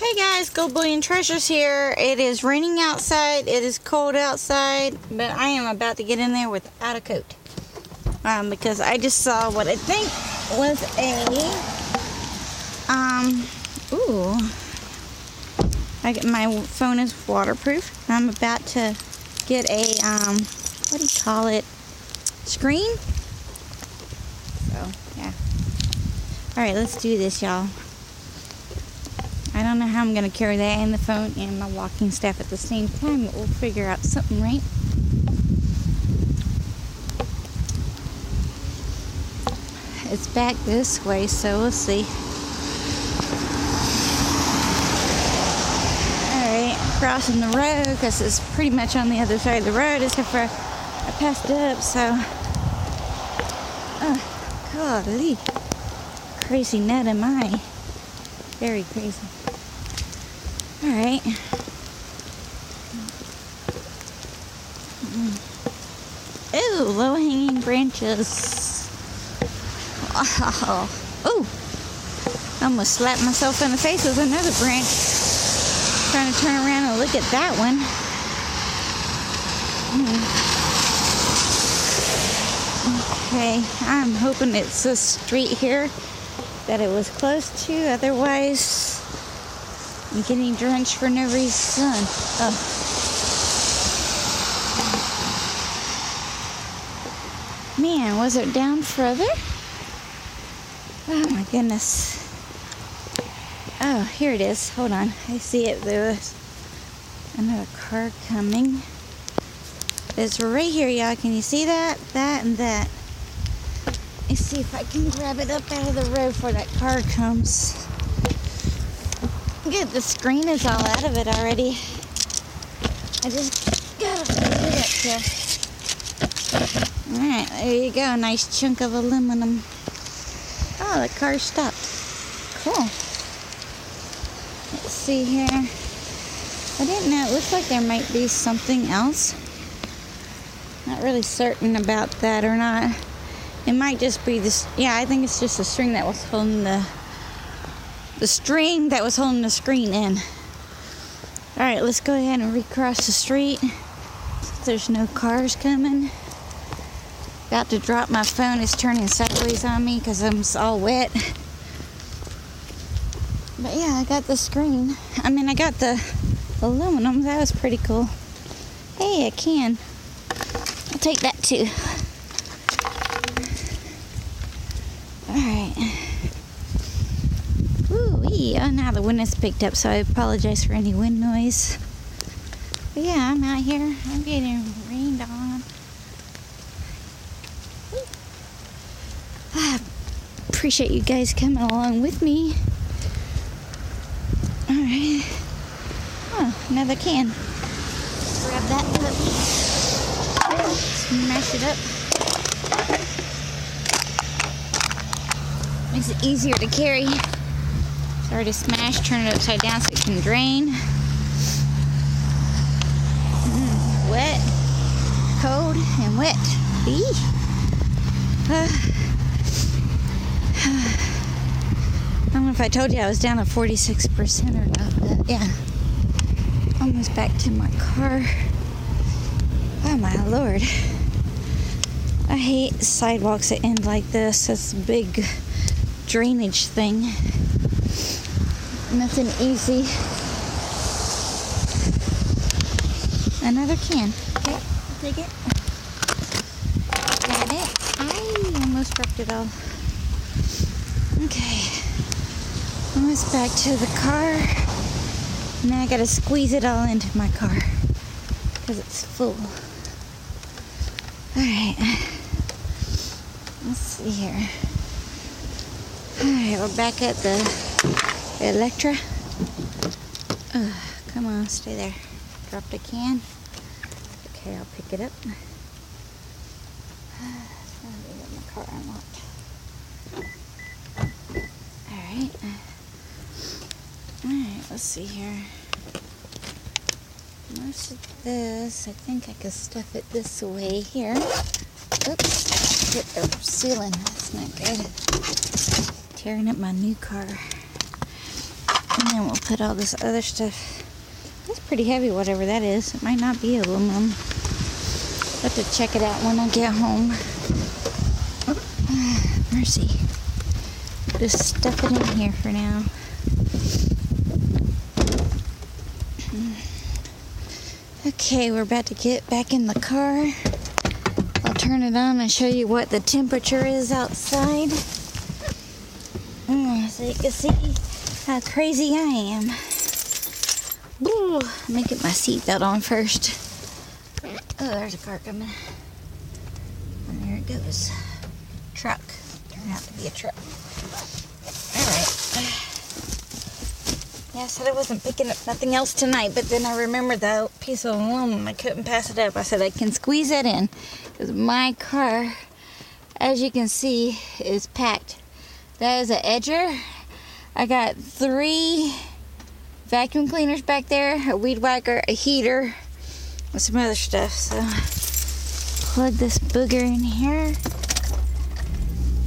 Hey guys, Gold Bullion Treasures here. It is raining outside, it is cold outside, but I am about to get in there without a coat. Because I just saw what I think was my phone is waterproof. I'm about to get a, what do you call it, screen? So, yeah. Alright, let's do this, y'all. I don't know how I'm going to carry that and the phone and my walking staff at the same time, but we'll figure out something, right? It's back this way, so we'll see. Alright, crossing the road because it's pretty much on the other side of the road, except for I passed it up, so. Oh, golly. Crazy nut am I. Very crazy. Alright. Ooh, low-hanging branches. Wow. Ooh. Almost slapped myself in the face with another branch. Trying to turn around and look at that one. Okay, I'm hoping it's this street here that it was close to, otherwise I'm getting drenched for no reason. Oh. Man, was it down further? Oh my goodness. Oh, here it is. Hold on. I see it. There was another car coming. It's right here, y'all. Can you see that? That and that. Let's see if I can grab it up out of the road before that car comes. Good, the screen is all out of it already. I just gotta put it up here. Alright, there you go. Nice chunk of aluminum. Oh, the car stopped. Cool. Let's see here. I didn't know. It looks like there might be something else. Not really certain about that or not. It might just be this. Yeah, I think it's just the string that was holding the string that was holding the screen in. All right, let's go ahead and recross the street. There's no cars coming. About to drop my phone. It's turning sideways on me because I'm all wet. But yeah, I got the screen. I got the aluminum. That was pretty cool. Hey, a can. I'll take that too. Alright. Woo-wee. Oh, now the wind has picked up, so I apologize for any wind noise. But yeah, I'm out here. I'm getting rained on. I appreciate you guys coming along with me. Alright. Oh, another can. Grab that up. Smash it up. Makes it easier to carry. Sorry to smash, turn it upside down so it can drain. Wet, cold, and wet. I don't know if I told you I was down to 46% or not, but yeah. Almost back to my car. Oh my lord. I hate sidewalks that end like this. It's a big drainage thing. Nothing easy. Another can. Okay, I'll take it. Got it. I almost dropped it all. Okay. Almost back to the car. Now I gotta squeeze it all into my car because it's full. Alright. Let's see here. Alright, we're back at the Electra. Come on, stay there. Dropped a can. Okay, I'll pick it up. Let me get my car unlocked. Alright. Alright, let's see here. Most of this, I think I could stuff it this way here. Oops, hit the ceiling. That's not good. Tearing up my new car. And then we'll put all this other stuff. That's pretty heavy, whatever that is. It might not be aluminum. I'll have to check it out when I get home. Mercy. Just stuff it in here for now. Okay, we're about to get back in the car. I'll turn it on and show you what the temperature is outside. So you can see how crazy I am. Ooh, let me get my seatbelt on first. Oh, there's a car coming. And there it goes. Truck. Turned out to be a truck. Alright. Yeah, I said I wasn't picking up nothing else tonight, but then I remembered that piece of aluminum. I couldn't pass it up. I said I can squeeze that in. Because my car, as you can see, is packed. That is an edger. I got 3 vacuum cleaners back there, a weed whacker, a heater, and some other stuff. So plug this booger in here,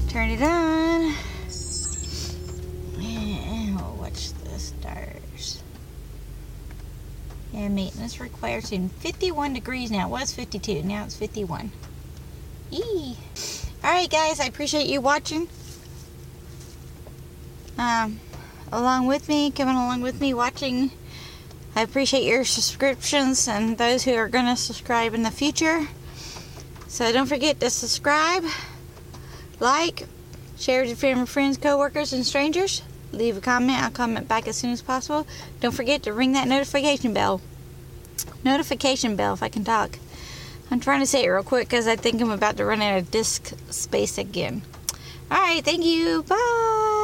turn it on, and we'll watch the stars. Yeah, maintenance required soon. 51 degrees now. It was 52. Now it's 51. Eee. Alright guys, I appreciate you watching. Coming along with me, watching. I appreciate your subscriptions and those who are going to subscribe in the future. So don't forget to subscribe, like, share with your family, friends, co-workers, and strangers. Leave a comment. I'll comment back as soon as possible. Don't forget to ring that notification bell. Notification bell, if I can talk. I'm trying to say it real quick because I think I'm about to run out of disk space again. Alright, thank you. Bye.